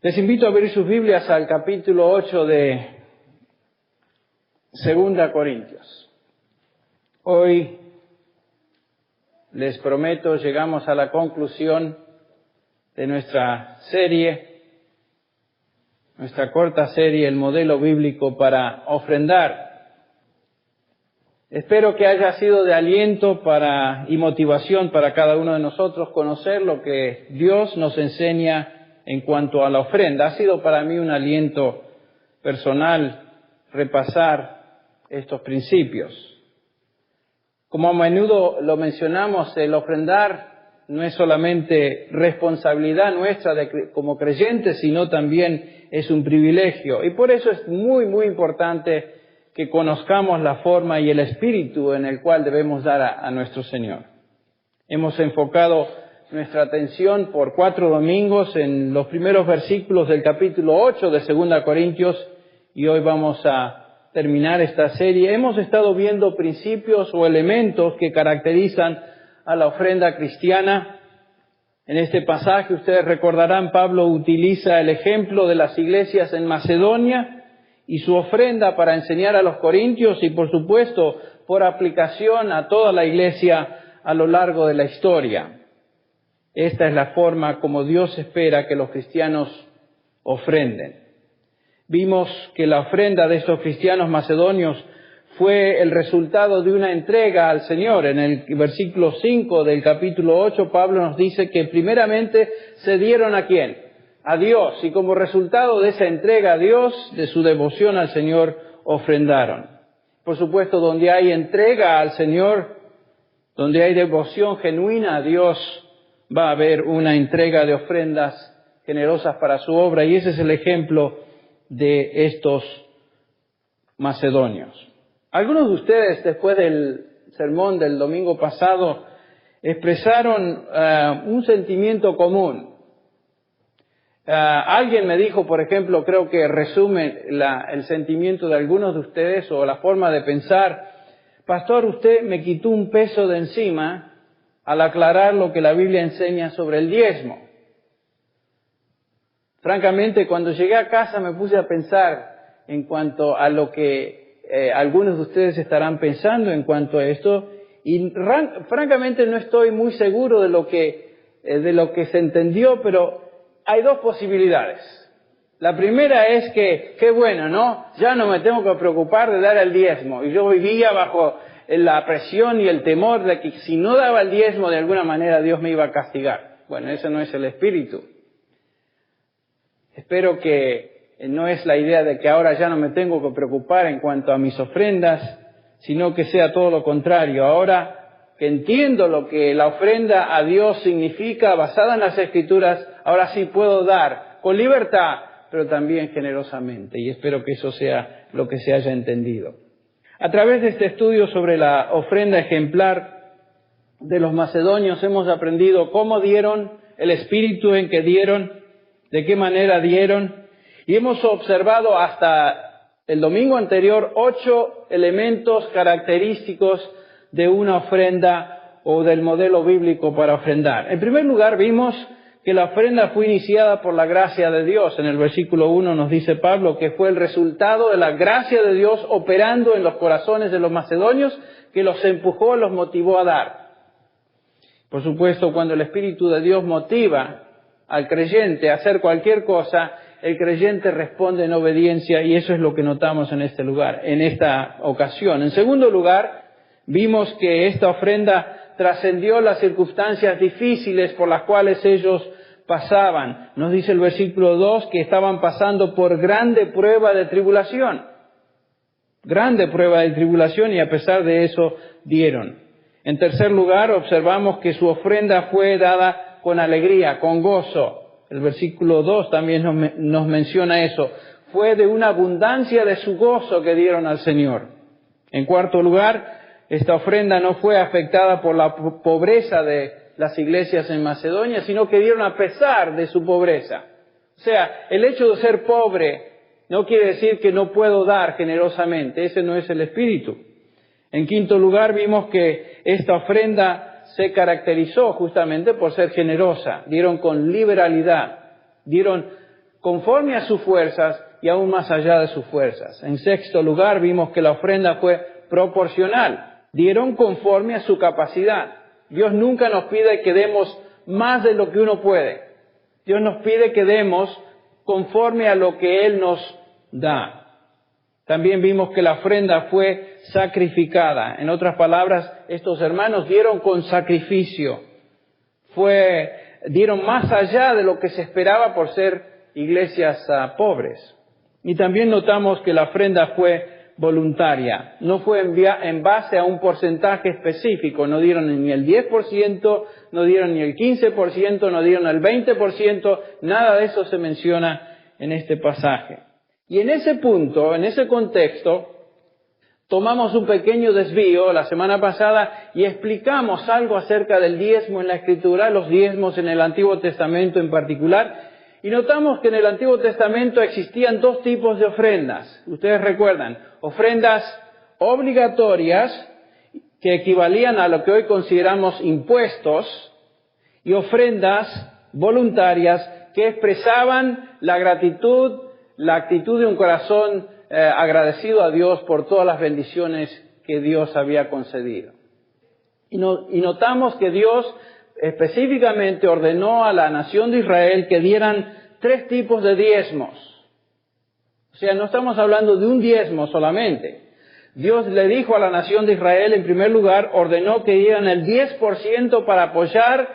Les invito a abrir sus Biblias al capítulo 8 de 2 Corintios. Hoy, les prometo, llegamos a la conclusión de nuestra corta serie, el modelo bíblico para ofrendar. Espero que haya sido de aliento y motivación para cada uno de nosotros conocer lo que Dios nos enseña en cuanto a la ofrenda. Ha sido para mí un aliento personal repasar estos principios. Como a menudo lo mencionamos, el ofrendar no es solamente responsabilidad nuestra como creyentes, sino también es un privilegio. Y por eso es muy, muy importante que conozcamos la forma y el espíritu en el cual debemos dar a nuestro Señor. Hemos enfocado nuestra atención por 4 domingos en los primeros versículos del capítulo 8 de 2 Corintios y hoy vamos a terminar esta serie. Hemos estado viendo principios o elementos que caracterizan a la ofrenda cristiana. En este pasaje, ustedes recordarán, Pablo utiliza el ejemplo de las iglesias en Macedonia y su ofrenda para enseñar a los corintios y, por supuesto, por aplicación a toda la iglesia a lo largo de la historia. Esta es la forma como Dios espera que los cristianos ofrenden. Vimos que la ofrenda de estos cristianos macedonios fue el resultado de una entrega al Señor. En el versículo 5 del capítulo 8, Pablo nos dice que primeramente se dieron ¿a quién? A Dios. Y como resultado de esa entrega a Dios, de su devoción al Señor, ofrendaron. Por supuesto, donde hay entrega al Señor, donde hay devoción genuina a Dios, va a haber una entrega de ofrendas generosas para su obra. Y ese es el ejemplo de estos macedonios. Algunos de ustedes, después del sermón del domingo pasado, expresaron un sentimiento común. Alguien me dijo, por ejemplo, creo que resume el sentimiento de algunos de ustedes o la forma de pensar: Pastor, usted me quitó un peso de encima al aclarar lo que la Biblia enseña sobre el diezmo. Francamente, cuando llegué a casa me puse a pensar en cuanto a lo que algunos de ustedes estarán pensando en cuanto a esto, y francamente no estoy muy seguro de lo que se entendió, pero hay dos posibilidades. La primera es que, qué bueno, ¿no? Ya no me tengo que preocupar de dar el diezmo. Y yo vivía bajo la presión y el temor de que si no daba el diezmo de alguna manera Dios me iba a castigar. Bueno, ese no es el espíritu. Espero que no es la idea de que ahora ya no me tengo que preocupar en cuanto a mis ofrendas, sino que sea todo lo contrario. Ahora que entiendo lo que la ofrenda a Dios significa, basada en las Escrituras, ahora sí puedo dar con libertad, pero también generosamente. Y espero que eso sea lo que se haya entendido. A través de este estudio sobre la ofrenda ejemplar de los macedonios hemos aprendido cómo dieron, el espíritu en que dieron, de qué manera dieron, y hemos observado hasta el domingo anterior 8 elementos característicos de una ofrenda o del modelo bíblico para ofrendar. En primer lugar, vimos que la ofrenda fue iniciada por la gracia de Dios. En el versículo 1 nos dice Pablo que fue el resultado de la gracia de Dios operando en los corazones de los macedonios, que los empujó, los motivó a dar. Por supuesto, cuando el Espíritu de Dios motiva al creyente a hacer cualquier cosa, el creyente responde en obediencia, y eso es lo que notamos en este lugar, en esta ocasión. En segundo lugar, vimos que esta ofrenda trascendió las circunstancias difíciles por las cuales ellos pasaban. Nos dice el versículo 2 que estaban pasando por grande prueba de tribulación. Grande prueba de tribulación, y a pesar de eso dieron. En tercer lugar, observamos que su ofrenda fue dada con alegría, con gozo. El versículo 2 también nos menciona eso. Fue de una abundancia de su gozo que dieron al Señor. En cuarto lugar, esta ofrenda no fue afectada por la pobreza de las iglesias en Macedonia, sino que dieron a pesar de su pobreza. O sea, el hecho de ser pobre no quiere decir que no puedo dar generosamente. Ese no es el espíritu. En quinto lugar, vimos que esta ofrenda se caracterizó justamente por ser generosa. Dieron con liberalidad, dieron conforme a sus fuerzas y aún más allá de sus fuerzas. En sexto lugar, vimos que la ofrenda fue proporcional. Dieron conforme a su capacidad. Dios nunca nos pide que demos más de lo que uno puede. Dios nos pide que demos conforme a lo que Él nos da. También vimos que la ofrenda fue sacrificada. En otras palabras, estos hermanos dieron con sacrificio. Dieron más allá de lo que se esperaba por ser iglesias pobres. Y también notamos que la ofrenda fue voluntaria. No fue en base a un porcentaje específico. No dieron ni el 10%, no dieron ni el 15%, no dieron el 20%. Nada de eso se menciona en este pasaje. Y en ese punto, en ese contexto, tomamos un pequeño desvío la semana pasada y explicamos algo acerca del diezmo en la Escritura, los diezmos en el Antiguo Testamento en particular. Y notamos que en el Antiguo Testamento existían dos tipos de ofrendas. Ustedes recuerdan, ofrendas obligatorias que equivalían a lo que hoy consideramos impuestos y ofrendas voluntarias que expresaban la gratitud, la actitud de un corazón agradecido a Dios por todas las bendiciones que Dios había concedido. Y notamos que Dios específicamente ordenó a la nación de Israel que dieran 3 tipos de diezmos. O sea, no estamos hablando de un diezmo solamente. Dios le dijo a la nación de Israel, en primer lugar, ordenó que dieran el 10% para apoyar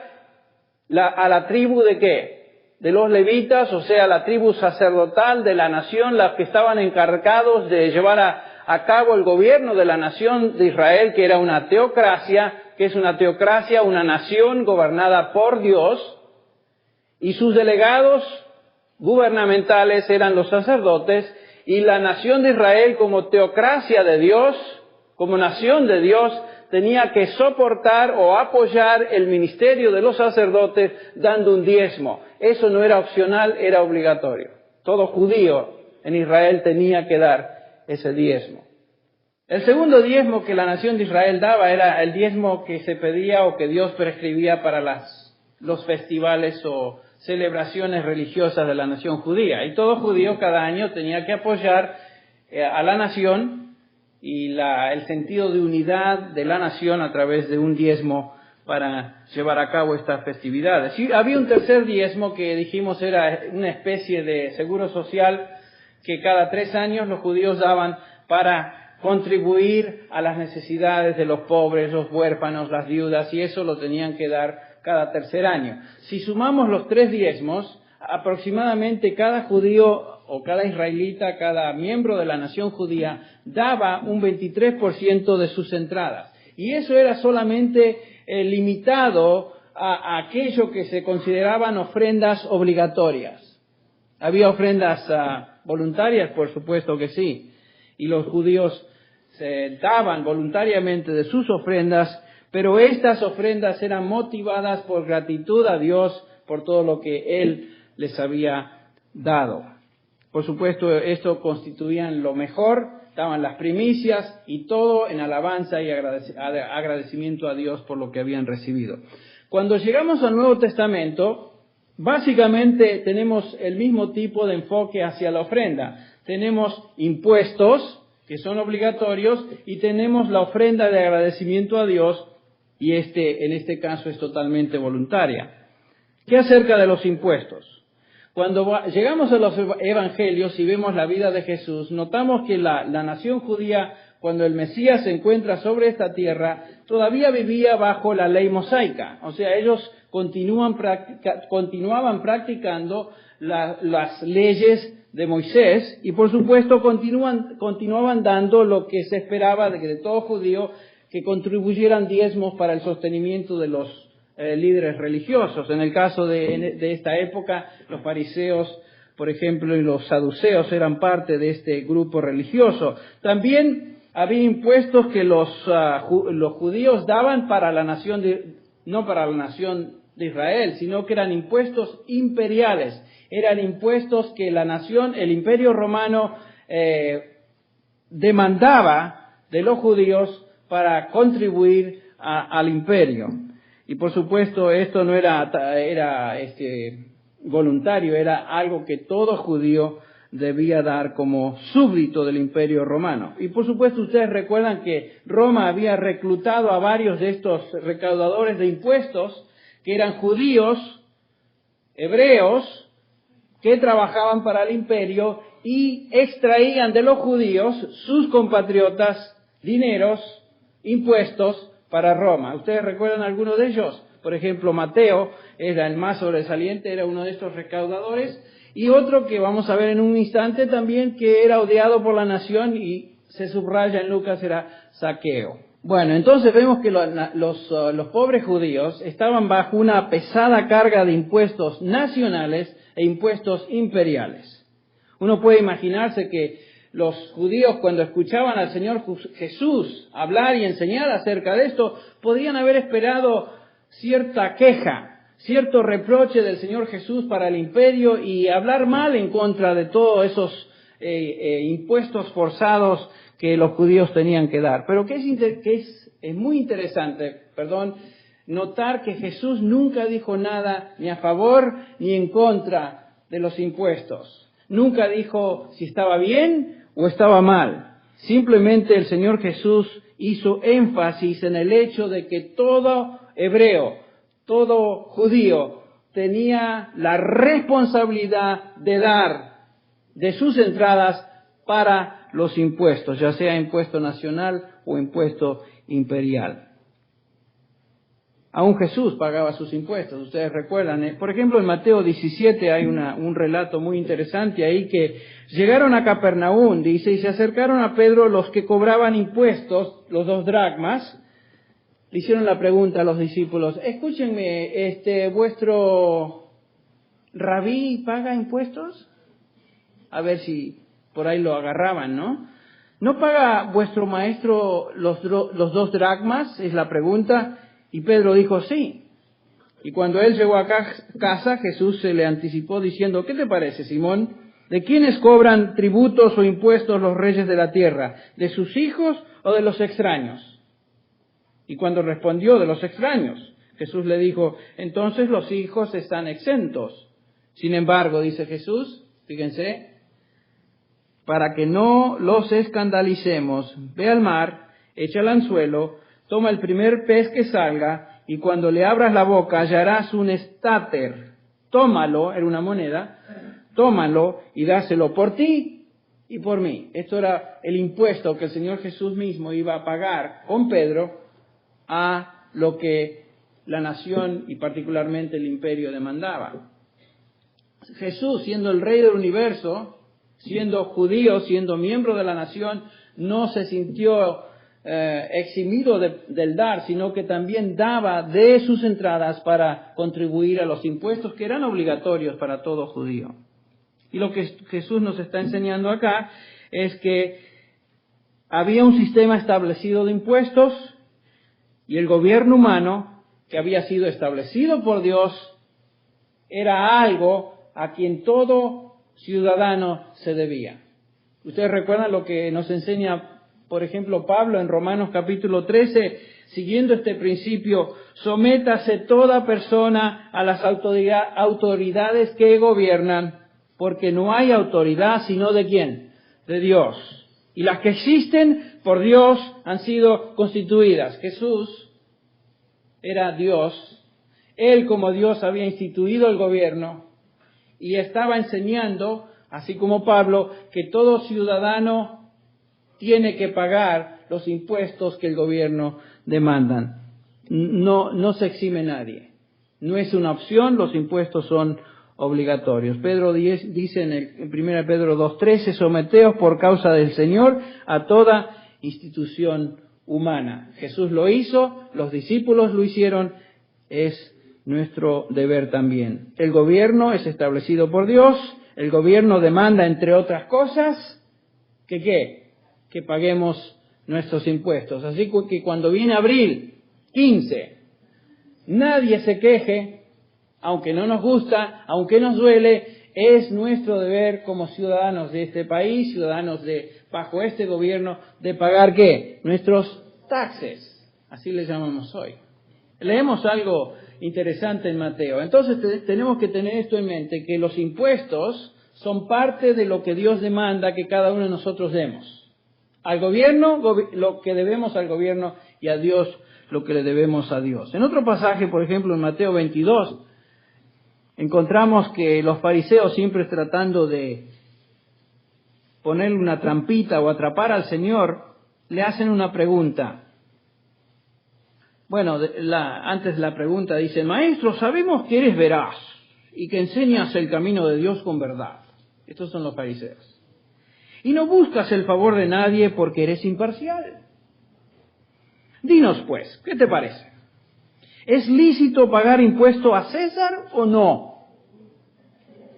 a la tribu de ¿qué? De los levitas, o sea, la tribu sacerdotal de la nación, las que estaban encargados de llevar a cabo el gobierno de la nación de Israel, que era una teocracia. ¿Qué es una teocracia? Una nación gobernada por Dios, y sus delegados gubernamentales eran los sacerdotes, y la nación de Israel como teocracia de Dios, como nación de Dios, tenía que soportar o apoyar el ministerio de los sacerdotes dando un diezmo. Eso no era opcional, era obligatorio. Todo judío en Israel tenía que dar ese diezmo. El segundo diezmo que la nación de Israel daba era el diezmo que se pedía o que Dios prescribía para los festivales o celebraciones religiosas de la nación judía. Y todo judío cada año tenía que apoyar a la nación y el sentido de unidad de la nación a través de un diezmo para llevar a cabo estas festividades. Y había un tercer diezmo que dijimos era una especie de seguro social que cada 3 años los judíos daban para contribuir a las necesidades de los pobres, los huérfanos, las viudas, y eso lo tenían que dar cada tercer año. Si sumamos los 3 diezmos, aproximadamente cada judío o cada israelita, cada miembro de la nación judía, daba un 23% de sus entradas. Y eso era solamente limitado a aquello que se consideraban ofrendas obligatorias. Había ofrendas voluntarias, por supuesto que sí, y los judíos se daban voluntariamente de sus ofrendas, pero estas ofrendas eran motivadas por gratitud a Dios por todo lo que Él les había dado. Por supuesto, esto constituían lo mejor, daban las primicias y todo en alabanza y agradecimiento a Dios por lo que habían recibido. Cuando llegamos al Nuevo Testamento, básicamente tenemos el mismo tipo de enfoque hacia la ofrenda. Tenemos impuestos, que son obligatorios, y tenemos la ofrenda de agradecimiento a Dios, y en este caso es totalmente voluntaria. ¿Qué acerca de los impuestos? Cuando llegamos a los evangelios y vemos la vida de Jesús, notamos que la nación judía, cuando el Mesías se encuentra sobre esta tierra, todavía vivía bajo la ley mosaica. O sea, ellos continuaban practicando las leyes de Moisés y, por supuesto, continuaban dando lo que se esperaba de todo judío, que contribuyeran diezmos para el sostenimiento de los líderes religiosos. En el caso de esta época, los fariseos, por ejemplo, y los saduceos eran parte de este grupo religioso. También había impuestos que los judíos daban para la nación no para la nación de Israel, sino que eran impuestos imperiales. Eran impuestos que la nación, el Imperio Romano, demandaba de los judíos para contribuir al imperio. Y por supuesto esto no era voluntario, era algo que todo judío debía dar como súbdito del Imperio Romano. Y por supuesto ustedes recuerdan que Roma había reclutado a varios de estos recaudadores de impuestos, que eran judíos, hebreos, que trabajaban para el imperio y extraían de los judíos, sus compatriotas, dineros, impuestos para Roma. ¿Ustedes recuerdan alguno de ellos? Por ejemplo, Mateo era el más sobresaliente, era uno de estos recaudadores, y otro que vamos a ver en un instante también, que era odiado por la nación y se subraya en Lucas, era Zaqueo. Bueno, entonces vemos que los pobres judíos estaban bajo una pesada carga de impuestos nacionales e impuestos imperiales. Uno puede imaginarse que los judíos, cuando escuchaban al Señor Jesús hablar y enseñar acerca de esto, podían haber esperado cierta queja, cierto reproche del Señor Jesús para el imperio y hablar mal en contra de todos esos impuestos forzados que los judíos tenían que dar. Pero es muy interesante, notar que Jesús nunca dijo nada ni a favor ni en contra de los impuestos. Nunca dijo si estaba bien o estaba mal. Simplemente el Señor Jesús hizo énfasis en el hecho de que todo hebreo, todo judío tenía la responsabilidad de dar de sus entradas para los impuestos, ya sea impuesto nacional o impuesto imperial. Aún Jesús pagaba sus impuestos, ustedes recuerdan. Por ejemplo, en Mateo 17 hay un relato muy interesante ahí, que llegaron a Capernaum, dice, y se acercaron a Pedro los que cobraban impuestos, los 2 dracmas. Le hicieron la pregunta a los discípulos: escúchenme, ¿vuestro rabí paga impuestos? A ver si por ahí lo agarraban, ¿no? ¿No paga vuestro maestro los 2 dracmas? Es la pregunta. Y Pedro dijo sí. Y cuando él llegó a casa, Jesús se le anticipó diciendo: ¿qué te parece, Simón? ¿De quiénes cobran tributos o impuestos los reyes de la tierra? ¿De sus hijos o de los extraños? Y cuando respondió: de los extraños, Jesús le dijo: entonces los hijos están exentos. Sin embargo, dice Jesús, fíjense, para que no los escandalicemos, ve al mar, echa el anzuelo, toma el primer pez que salga, y cuando le abras la boca hallarás un estáter. Tómalo, era una moneda, tómalo y dáselo por ti y por mí. Esto era el impuesto que el Señor Jesús mismo iba a pagar con Pedro a lo que la nación y particularmente el imperio demandaba. Jesús, siendo el Rey del universo, siendo judío, siendo miembro de la nación, no se sintió eximido del dar, sino que también daba de sus entradas para contribuir a los impuestos que eran obligatorios para todo judío. Y lo que Jesús nos está enseñando acá es que había un sistema establecido de impuestos y el gobierno humano que había sido establecido por Dios era algo a quien todo ciudadano se debía. Ustedes recuerdan lo que nos enseña, por ejemplo, Pablo en Romanos capítulo 13, siguiendo este principio: sométase toda persona a las autoridades que gobiernan, porque no hay autoridad sino de ¿quién? De Dios. Y las que existen por Dios han sido constituidas. Jesús era Dios. Él como Dios había instituido el gobierno y estaba enseñando, así como Pablo, que todo ciudadano tiene que pagar los impuestos que el gobierno demandan. No se exime nadie. No es una opción, los impuestos son obligatorios. Pedro dice en 1 Pedro 2:13, someteos por causa del Señor a toda institución humana. Jesús lo hizo, los discípulos lo hicieron, es nuestro deber también. El gobierno es establecido por Dios, el gobierno demanda, entre otras cosas, que paguemos nuestros impuestos. Así que cuando viene abril 15, nadie se queje, aunque no nos gusta, aunque nos duele, es nuestro deber como ciudadanos de este país, ciudadanos bajo este gobierno, de pagar ¿qué? Nuestros taxes, así les llamamos hoy. Leemos algo interesante en Mateo. Entonces tenemos que tener esto en mente, que los impuestos son parte de lo que Dios demanda que cada uno de nosotros demos. Al gobierno, lo que debemos al gobierno, y a Dios, lo que le debemos a Dios. En otro pasaje, por ejemplo, en Mateo 22, encontramos que los fariseos, siempre tratando de ponerle una trampita o atrapar al Señor, le hacen una pregunta. Bueno, antes de la pregunta dice: Maestro, sabemos que eres veraz y que enseñas el camino de Dios con verdad. Estos son los fariseos. Y no buscas el favor de nadie porque eres imparcial. Dinos pues, ¿qué te parece? ¿Es lícito pagar impuesto a César o no?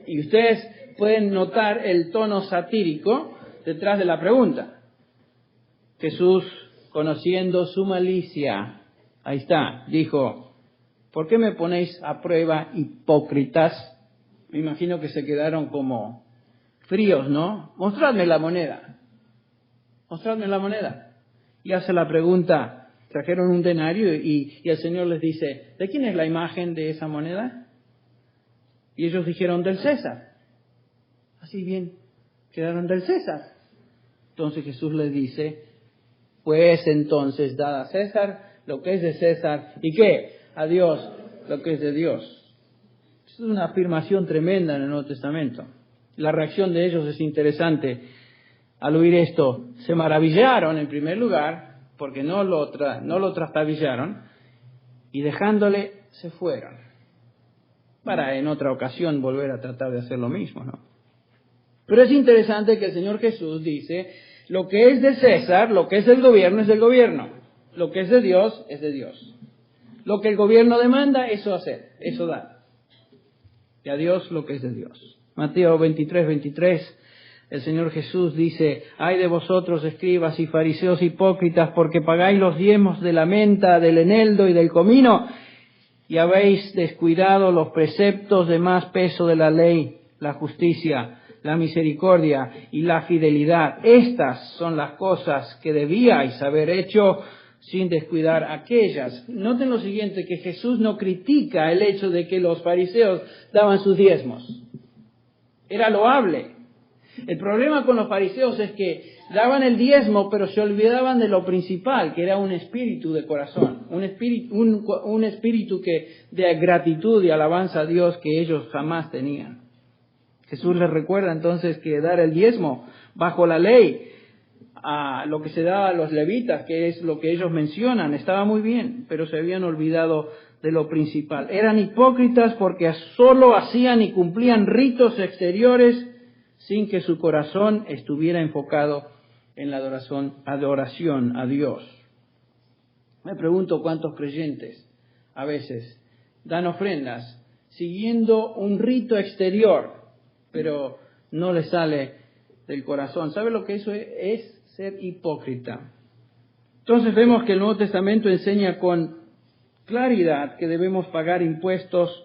Y ustedes pueden notar el tono satírico detrás de la pregunta. Jesús, conociendo su malicia, ahí está, dijo: ¿por qué me ponéis a prueba, hipócritas? Me imagino que se quedaron como fríos, ¿no? Mostradme la moneda. Mostradme la moneda. Y hace la pregunta, trajeron un denario y el Señor les dice: ¿de quién es la imagen de esa moneda? Y ellos dijeron: del César. Así bien, quedaron del César. Entonces Jesús les dice: pues entonces dad a César lo que es de César, ¿y qué? A Dios lo que es de Dios. Es una afirmación tremenda en el Nuevo Testamento. La reacción de ellos es interesante. Al oír esto, se maravillaron en primer lugar, porque no lo trastabillaron, y dejándole se fueron, para en otra ocasión volver a tratar de hacer lo mismo, ¿no? Pero es interesante que el Señor Jesús dice: lo que es de César, lo que es del gobierno, es del gobierno. Lo que es de Dios, es de Dios. Lo que el gobierno demanda, eso hacer, eso dar. Y a Dios lo que es de Dios. Mateo 23:23, el Señor Jesús dice: ay de vosotros, escribas y fariseos hipócritas, porque pagáis los diezmos de la menta, del eneldo y del comino, y habéis descuidado los preceptos de más peso de la ley, la justicia, la misericordia y la fidelidad. Estas son las cosas que debíais haber hecho sin descuidar aquellas. Noten lo siguiente, que Jesús no critica el hecho de que los fariseos daban sus diezmos. Era loable. El problema con los fariseos es que daban el diezmo, pero se olvidaban de lo principal, que era un espíritu de corazón, un espíritu de gratitud y alabanza a Dios que ellos jamás tenían. Jesús les recuerda entonces que dar el diezmo bajo la ley, a lo que se daba a los levitas, que es lo que ellos mencionan, estaba muy bien, pero se habían olvidado de lo principal. Eran hipócritas porque solo hacían y cumplían ritos exteriores sin que su corazón estuviera enfocado en la adoración a Dios. Me pregunto cuántos creyentes a veces dan ofrendas siguiendo un rito exterior, pero no les sale del corazón. ¿Sabe lo que eso es? Ser hipócrita. Entonces vemos que el Nuevo Testamento enseña con claridad que debemos pagar impuestos,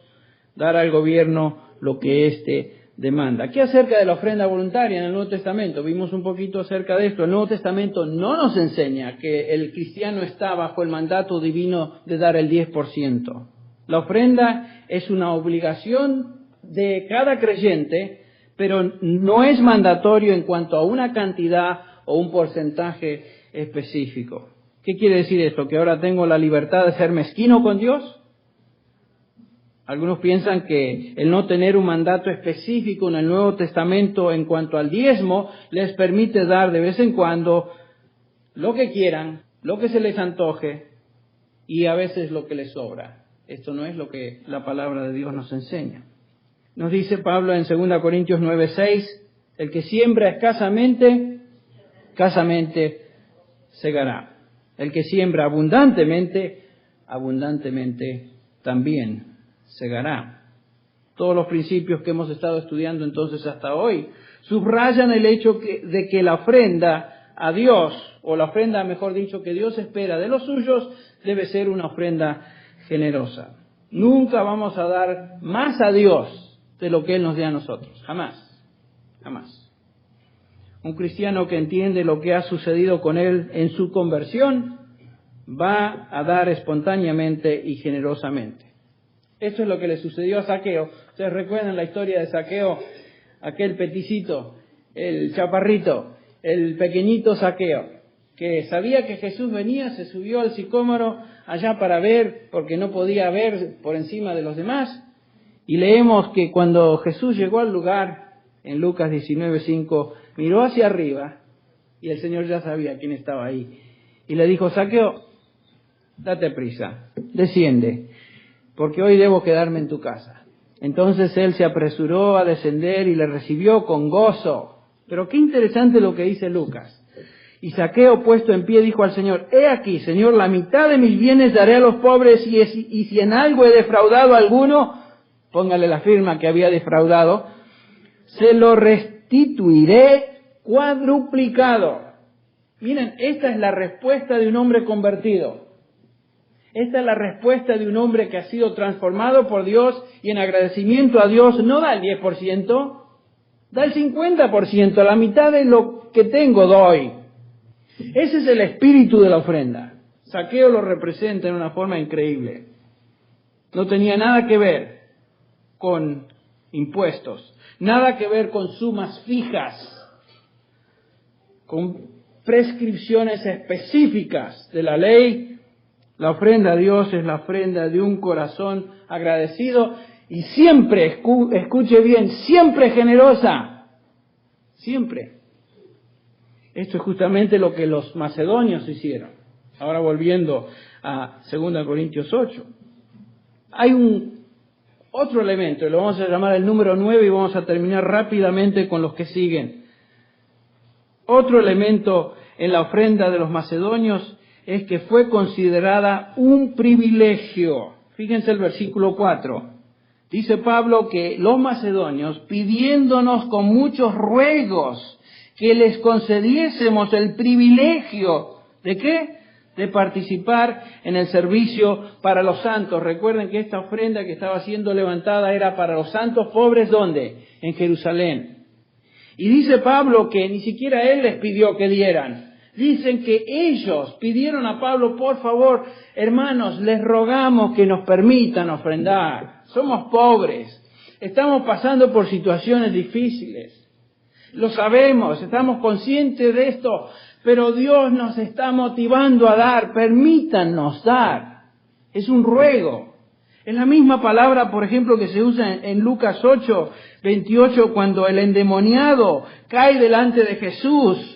dar al gobierno lo que éste demanda. ¿Qué acerca de la ofrenda voluntaria en el Nuevo Testamento? Vimos un poquito acerca de esto. El Nuevo Testamento no nos enseña que el cristiano está bajo el mandato divino de dar el 10%. La ofrenda es una obligación de cada creyente, pero no es mandatorio en cuanto a una cantidad o un porcentaje específico. ¿Qué quiere decir esto? ¿Que ahora tengo la libertad de ser mezquino con Dios? Algunos piensan que el no tener un mandato específico en el Nuevo Testamento en cuanto al diezmo les permite dar de vez en cuando lo que quieran, lo que se les antoje y a veces lo que les sobra. Esto no es lo que la palabra de Dios nos enseña. Nos dice Pablo en 2 Corintios 9:6, el que siembra escasamente segará. El que siembra abundantemente también segará. Todos los principios que hemos estado estudiando entonces hasta hoy subrayan el hecho de que la ofrenda a Dios, o la ofrenda, mejor dicho, que Dios espera de los suyos, debe ser una ofrenda generosa. Nunca vamos a dar más a Dios de lo que Él nos dé a nosotros. Jamás. Jamás. Un cristiano que entiende lo que ha sucedido con él en su conversión va a dar espontáneamente y generosamente. Eso es lo que le sucedió a Zaqueo. ¿Ustedes recuerdan la historia de Zaqueo? Aquel peticito, el chaparrito, el pequeñito Zaqueo, que sabía que Jesús venía, se subió al sicómoro allá para ver, porque no podía ver por encima de los demás. Y leemos que cuando Jesús llegó al lugar, en Lucas 19:5, miró hacia arriba, y el Señor ya sabía quién estaba ahí. Y le dijo: Zaqueo, date prisa, desciende, porque hoy debo quedarme en tu casa. Entonces él se apresuró a descender y le recibió con gozo. Pero qué interesante lo que dice Lucas. Y Zaqueo, puesto en pie, dijo al Señor: He aquí, Señor, la mitad de mis bienes daré a los pobres, y si en algo he defraudado a alguno, póngale la firma que había defraudado, se lo restituiré cuadruplicado. Miren, esta es la respuesta de un hombre convertido. Esta es la respuesta de un hombre que ha sido transformado por Dios y en agradecimiento a Dios no da el 10%, da el 50%, la mitad de lo que tengo doy. Ese es el espíritu de la ofrenda. Zaqueo lo representa en una forma increíble. No tenía nada que ver con impuestos, nada que ver con sumas fijas, con prescripciones específicas de la ley. La ofrenda a Dios es la ofrenda de un corazón agradecido y siempre, escuche bien, siempre generosa. Siempre. Esto es justamente lo que los macedonios hicieron. Ahora volviendo a 2 Corintios 8. Hay otro elemento, lo vamos a llamar el número 9 y vamos a terminar rápidamente con los que siguen. Otro elemento en la ofrenda de los macedonios es que fue considerada un privilegio. Fíjense el versículo 4. Dice Pablo que los macedonios, pidiéndonos con muchos ruegos que les concediésemos el privilegio, ¿de qué? De participar en el servicio para los santos. Recuerden que esta ofrenda que estaba siendo levantada era para los santos pobres, ¿dónde? En Jerusalén. Y dice Pablo que ni siquiera él les pidió que dieran. Dicen que ellos pidieron a Pablo: por favor, hermanos, les rogamos que nos permitan ofrendar. Somos pobres, estamos pasando por situaciones difíciles. Lo sabemos, estamos conscientes de esto, pero Dios nos está motivando a dar, permítanos dar. Es un ruego. Es la misma palabra, por ejemplo, que se usa en Lucas 8:28, cuando el endemoniado cae delante de Jesús.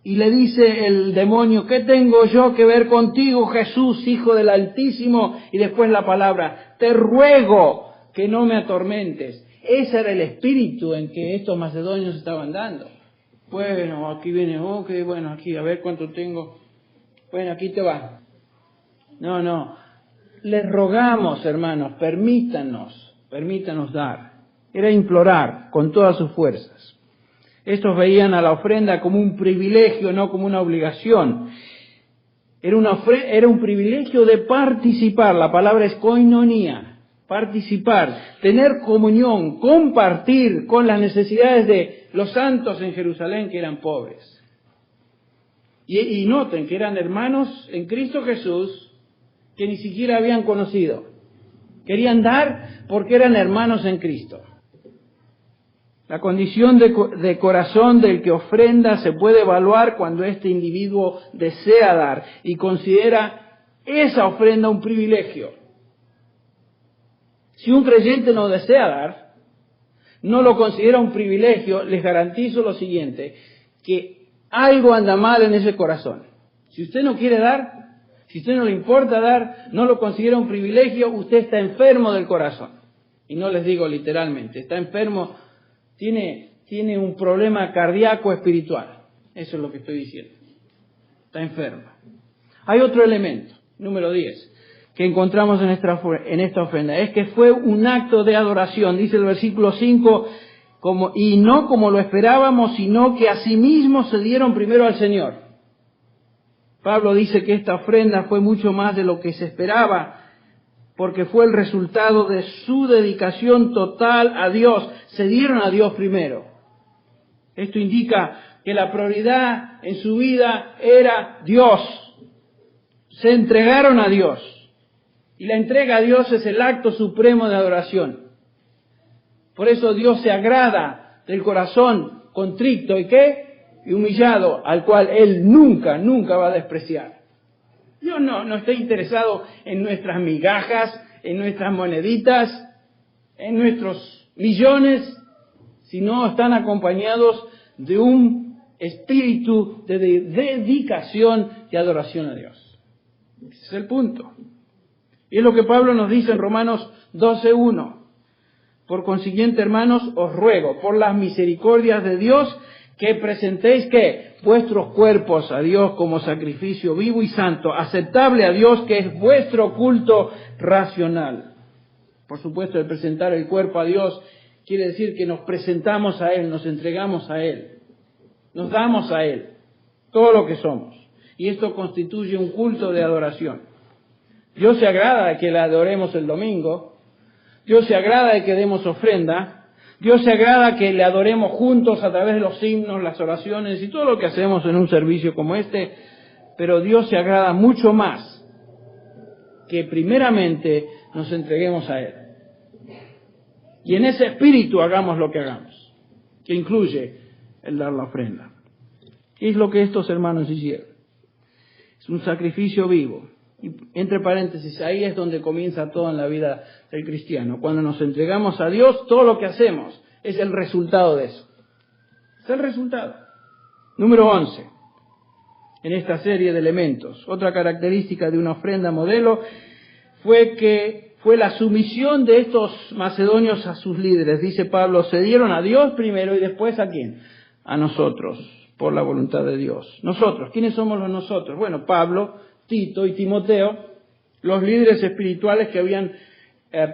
Y le dice el demonio: ¿qué tengo yo que ver contigo, Jesús, Hijo del Altísimo? Y después la palabra: te ruego que no me atormentes. Ese era el espíritu en que estos macedonios estaban dando. Bueno, aquí viene, ok, bueno, aquí, a ver cuánto tengo. Bueno, aquí te va. No. Les rogamos, hermanos, permítanos dar. Era implorar con todas sus fuerzas. Estos veían a la ofrenda como un privilegio, no como una obligación. Era un privilegio de participar. La palabra es koinonia, participar, tener comunión, compartir con las necesidades de los santos en Jerusalén que eran pobres. Y noten que eran hermanos en Cristo Jesús que ni siquiera habían conocido. Querían dar porque eran hermanos en Cristo. La condición de corazón del que ofrenda se puede evaluar cuando este individuo desea dar y considera esa ofrenda un privilegio. Si un creyente no desea dar, no lo considera un privilegio, les garantizo lo siguiente, que algo anda mal en ese corazón. Si usted no quiere dar, si a usted no le importa dar, no lo considera un privilegio, usted está enfermo del corazón. Y no les digo literalmente, está enfermo. Tiene un problema cardíaco espiritual. Eso es lo que estoy diciendo. Está enfermo. Hay otro elemento, número 10, que encontramos en esta ofrenda. Es que fue un acto de adoración. Dice el versículo 5, y no como lo esperábamos, sino que asimismo se dieron primero al Señor. Pablo dice que esta ofrenda fue mucho más de lo que se esperaba, porque fue el resultado de su dedicación total a Dios. Se dieron a Dios primero. Esto indica que la prioridad en su vida era Dios. se entregaron a Dios. Y la entrega a Dios es el acto supremo de adoración. Por eso Dios se agrada del corazón contrito y y humillado, al cual Él nunca va a despreciar. Dios no está interesado en nuestras migajas, en nuestras moneditas, en nuestros millones, sino están acompañados de un espíritu de dedicación y adoración a Dios. Ese es el punto. Y es lo que Pablo nos dice en Romanos 12:1. Por consiguiente, hermanos, os ruego por las misericordias de Dios que presentéis vuestros cuerpos a Dios como sacrificio vivo y santo, aceptable a Dios, que es vuestro culto racional. Por supuesto, el presentar el cuerpo a Dios quiere decir que nos presentamos a Él, nos entregamos a Él, nos damos a Él todo lo que somos. Y esto constituye un culto de adoración. Dios se agrada de que le adoremos el domingo, Dios se agrada de que demos ofrenda, Dios se agrada que le adoremos juntos a través de los himnos, las oraciones y todo lo que hacemos en un servicio como este, pero Dios se agrada mucho más que primeramente nos entreguemos a Él. Y en ese espíritu hagamos lo que hagamos, que incluye el dar la ofrenda. ¿Qué es lo que estos hermanos hicieron? Es un sacrificio vivo. Y entre paréntesis, ahí es donde comienza todo en la vida del cristiano. Cuando nos entregamos a Dios, todo lo que hacemos es el resultado de eso. Es el resultado. Número 11. En esta serie de elementos, otra característica de una ofrenda modelo fue la sumisión de estos macedonios a sus líderes. Dice Pablo, se dieron a Dios primero y después ¿a quién? A nosotros, por la voluntad de Dios. Nosotros, ¿quiénes somos los nosotros? Bueno, Pablo, Tito y Timoteo, los líderes espirituales que habían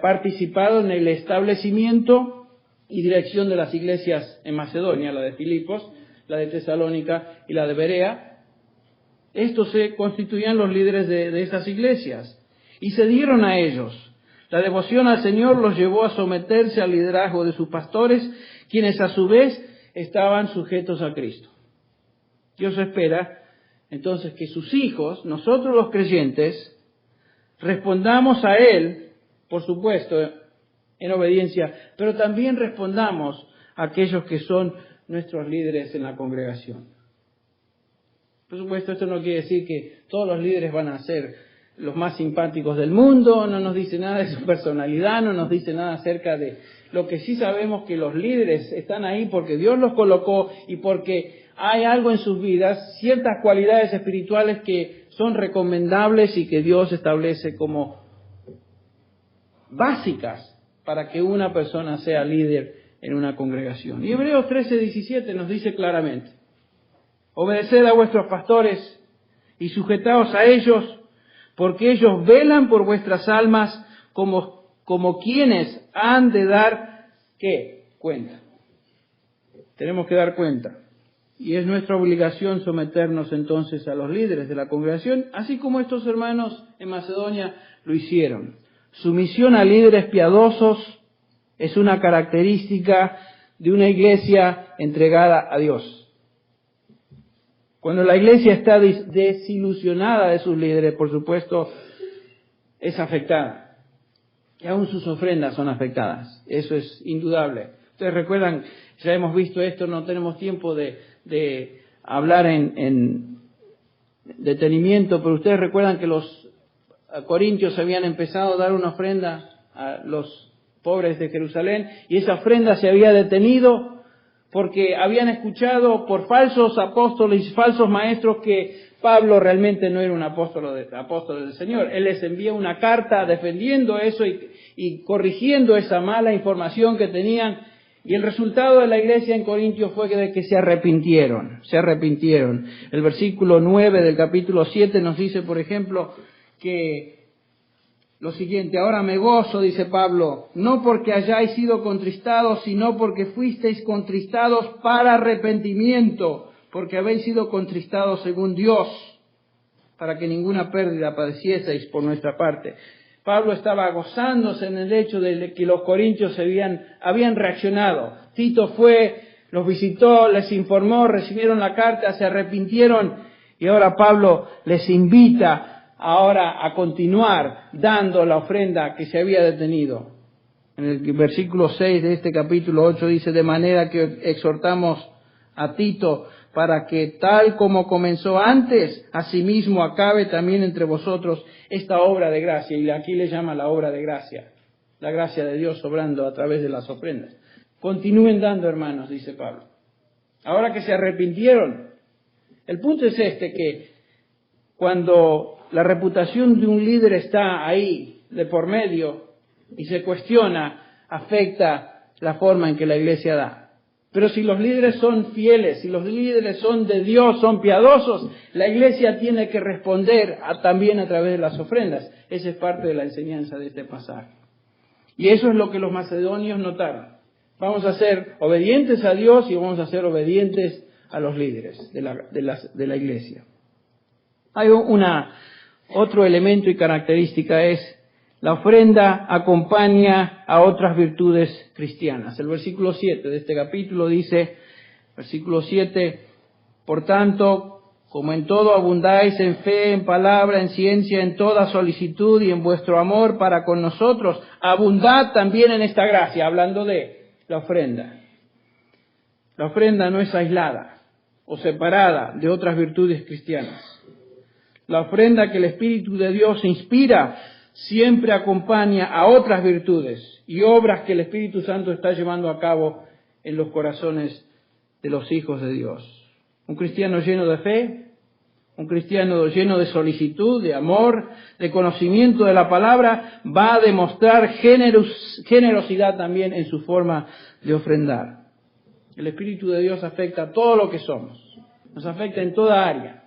participado en el establecimiento y dirección de las iglesias en Macedonia, la de Filipos, la de Tesalónica y la de Berea. Estos se constituían los líderes de esas iglesias y se dieron a ellos. La devoción al Señor los llevó a someterse al liderazgo de sus pastores, quienes a su vez estaban sujetos a Cristo. Dios espera entonces que sus hijos, nosotros los creyentes, respondamos a Él, por supuesto, en obediencia, pero también respondamos a aquellos que son nuestros líderes en la congregación. Por supuesto, esto no quiere decir que todos los líderes van a ser los más simpáticos del mundo, no nos dice nada de su personalidad, no nos dice nada acerca de lo que sí sabemos, que los líderes están ahí porque Dios los colocó y porque hay algo en sus vidas, ciertas cualidades espirituales que son recomendables y que Dios establece como básicas para que una persona sea líder en una congregación. Y Hebreos 13:17 nos dice claramente, obedeced a vuestros pastores y sujetaos a ellos, porque ellos velan por vuestras almas como quienes han de dar, ¿qué? Cuenta. Tenemos que dar cuenta. Y es nuestra obligación someternos entonces a los líderes de la congregación, así como estos hermanos en Macedonia lo hicieron. Sumisión a líderes piadosos es una característica de una iglesia entregada a Dios. Cuando la iglesia está desilusionada de sus líderes, por supuesto, es afectada. Y aún sus ofrendas son afectadas. Eso es indudable. Ustedes recuerdan, ya hemos visto esto, no tenemos tiempo de hablar en detenimiento, pero ustedes recuerdan que los corintios habían empezado a dar una ofrenda a los pobres de Jerusalén y esa ofrenda se había detenido porque habían escuchado por falsos apóstoles y falsos maestros que Pablo realmente no era un apóstol del Señor. Él les envía una carta defendiendo eso y corrigiendo esa mala información que tenían. Y el resultado de la iglesia en Corintios fue de que se arrepintieron. El versículo 9 del capítulo 7 nos dice, por ejemplo, que lo siguiente, ahora me gozo, dice Pablo, no porque hayáis sido contristados, sino porque fuisteis contristados para arrepentimiento, porque habéis sido contristados según Dios, para que ninguna pérdida padecieseis por nuestra parte. Pablo estaba gozándose en el hecho de que los corintios habían reaccionado. Tito fue, los visitó, les informó, recibieron la carta, se arrepintieron y ahora Pablo les invita ahora a continuar dando la ofrenda que se había detenido. En el versículo 6 de este capítulo 8 dice: de manera que exhortamos a Tito para que tal como comenzó antes, asimismo acabe también entre vosotros esta obra de gracia. Y aquí le llama la obra de gracia, la gracia de Dios obrando a través de las ofrendas. Continúen dando, hermanos, dice Pablo. Ahora que se arrepintieron, el punto es que cuando la reputación de un líder está ahí de por medio y se cuestiona, afecta la forma en que la iglesia da. Pero si los líderes son fieles, si los líderes son de Dios, son piadosos, la iglesia tiene que responder también a través de las ofrendas. Esa es parte de la enseñanza de este pasaje. Y eso es lo que los macedonios notaron. Vamos a ser obedientes a Dios y vamos a ser obedientes a los líderes de la iglesia. Hay otro elemento y característica es: la ofrenda acompaña a otras virtudes cristianas. El versículo 7 de este capítulo dice, versículo 7, por tanto, como en todo abundáis en fe, en palabra, en ciencia, en toda solicitud y en vuestro amor para con nosotros, abundad también en esta gracia, hablando de la ofrenda. La ofrenda no es aislada o separada de otras virtudes cristianas. La ofrenda que el Espíritu de Dios inspira siempre acompaña a otras virtudes y obras que el Espíritu Santo está llevando a cabo en los corazones de los hijos de Dios. Un cristiano lleno de fe, un cristiano lleno de solicitud, de amor, de conocimiento de la palabra, va a demostrar generosidad también en su forma de ofrendar. El Espíritu de Dios afecta a todo lo que somos, nos afecta en toda área.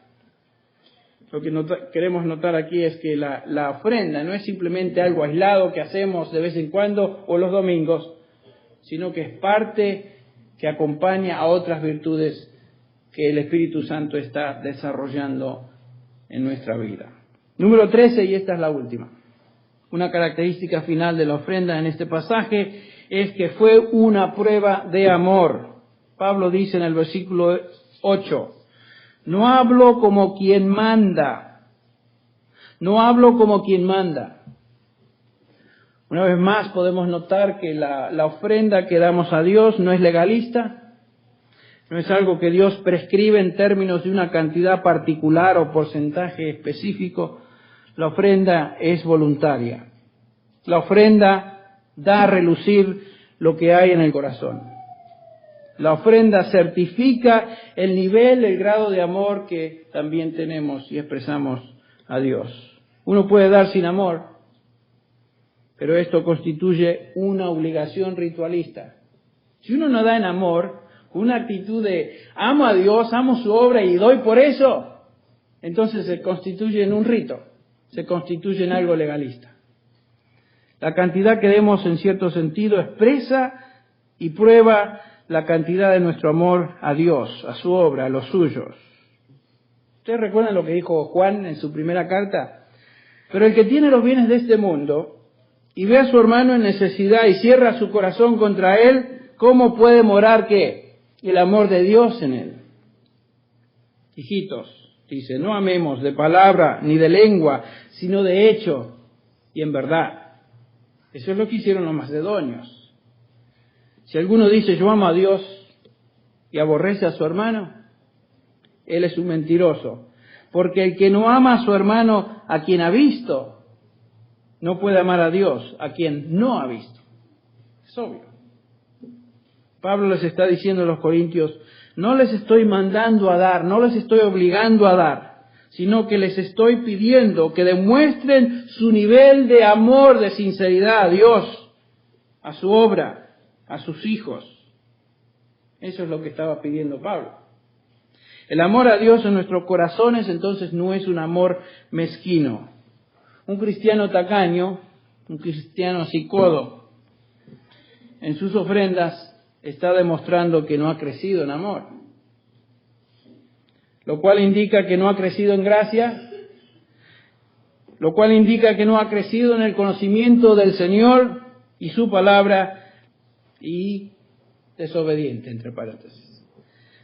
Lo que queremos notar aquí es que la ofrenda no es simplemente algo aislado que hacemos de vez en cuando o los domingos, sino que es parte que acompaña a otras virtudes que el Espíritu Santo está desarrollando en nuestra vida. Número 13, y esta es la última. Una característica final de la ofrenda en este pasaje es que fue una prueba de amor. Pablo dice en el versículo 8, no hablo como quien manda. No hablo como quien manda. Una vez más podemos notar que la ofrenda que damos a Dios no es legalista, no es algo que Dios prescribe en términos de una cantidad particular o porcentaje específico. La ofrenda es voluntaria. La ofrenda da a relucir lo que hay en el corazón. La ofrenda certifica el nivel, el grado de amor que también tenemos y expresamos a Dios. Uno puede dar sin amor, pero esto constituye una obligación ritualista. Si uno no da en amor, una actitud de amo a Dios, amo su obra y doy por eso, entonces se constituye en un rito, se constituye en algo legalista. La cantidad que demos en cierto sentido expresa y prueba la cantidad de nuestro amor a Dios, a su obra, a los suyos. ¿Ustedes recuerdan lo que dijo Juan en su primera carta? Pero el que tiene los bienes de este mundo y ve a su hermano en necesidad y cierra su corazón contra él, ¿cómo puede morar qué? El amor de Dios en él. Hijitos, dice, no amemos de palabra ni de lengua, sino de hecho y en verdad. Eso es lo que hicieron los macedonios. Si alguno dice yo amo a Dios y aborrece a su hermano, él es un mentiroso. Porque el que no ama a su hermano a quien ha visto, no puede amar a Dios a quien no ha visto. Es obvio. Pablo les está diciendo a los corintios, no les estoy mandando a dar, no les estoy obligando a dar, sino que les estoy pidiendo que demuestren su nivel de amor, de sinceridad a Dios, a su obra, a sus hijos. Eso es lo que estaba pidiendo Pablo. El amor a Dios en nuestros corazones entonces no es un amor mezquino. Un cristiano tacaño, un cristiano así codo, en sus ofrendas está demostrando que no ha crecido en amor. Lo cual indica que no ha crecido en gracia, lo cual indica que no ha crecido en el conocimiento del Señor y su palabra, y desobediente, entre paréntesis.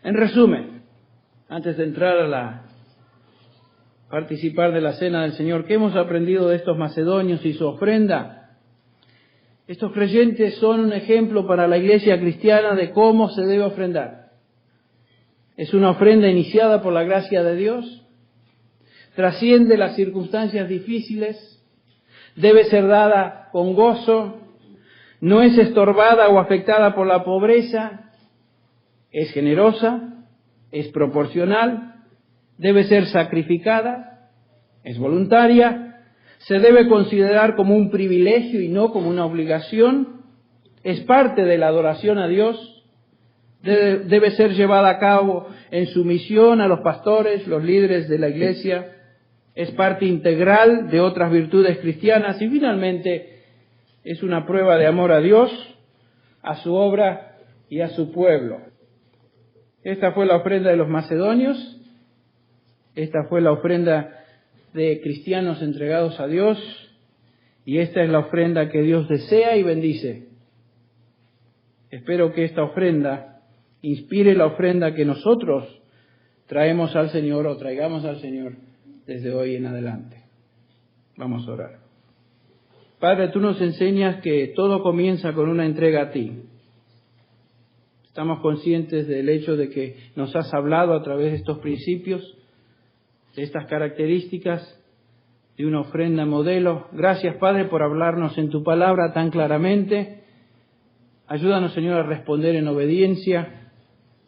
En resumen, antes de entrar a la participar de la cena del Señor. ¿Qué hemos aprendido de estos macedonios y su ofrenda? Estos creyentes son un ejemplo para la iglesia cristiana de cómo se debe ofrendar. Es una ofrenda iniciada por la gracia de Dios, trasciende las circunstancias difíciles, debe ser dada con gozo, no es estorbada o afectada por la pobreza, es generosa, es proporcional, debe ser sacrificada, es voluntaria, se debe considerar como un privilegio y no como una obligación, es parte de la adoración a Dios, debe ser llevada a cabo en sumisión a los pastores, los líderes de la iglesia, es parte integral de otras virtudes cristianas y finalmente es una prueba de amor a Dios, a su obra y a su pueblo. Esta fue la ofrenda de los macedonios, esta fue la ofrenda de cristianos entregados a Dios y esta es la ofrenda que Dios desea y bendice. Espero que esta ofrenda inspire la ofrenda que nosotros traemos al Señor o traigamos al Señor desde hoy en adelante. Vamos a orar. Padre, tú nos enseñas que todo comienza con una entrega a ti. Estamos conscientes del hecho de que nos has hablado a través de estos principios, de estas características, de una ofrenda modelo. Gracias, Padre, por hablarnos en tu palabra tan claramente. Ayúdanos, Señor, a responder en obediencia.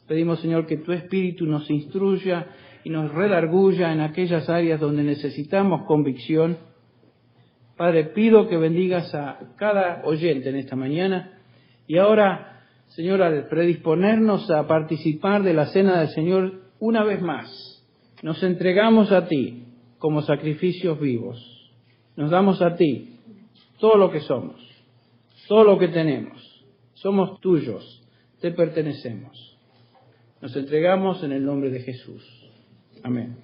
Pedimos, Señor, que tu Espíritu nos instruya y nos redarguya en aquellas áreas donde necesitamos convicción. Padre, pido que bendigas a cada oyente en esta mañana. Y ahora, Señor, al predisponernos a participar de la cena del Señor una vez más, nos entregamos a ti como sacrificios vivos. Nos damos a ti todo lo que somos, todo lo que tenemos. Somos tuyos, te pertenecemos. Nos entregamos en el nombre de Jesús. Amén.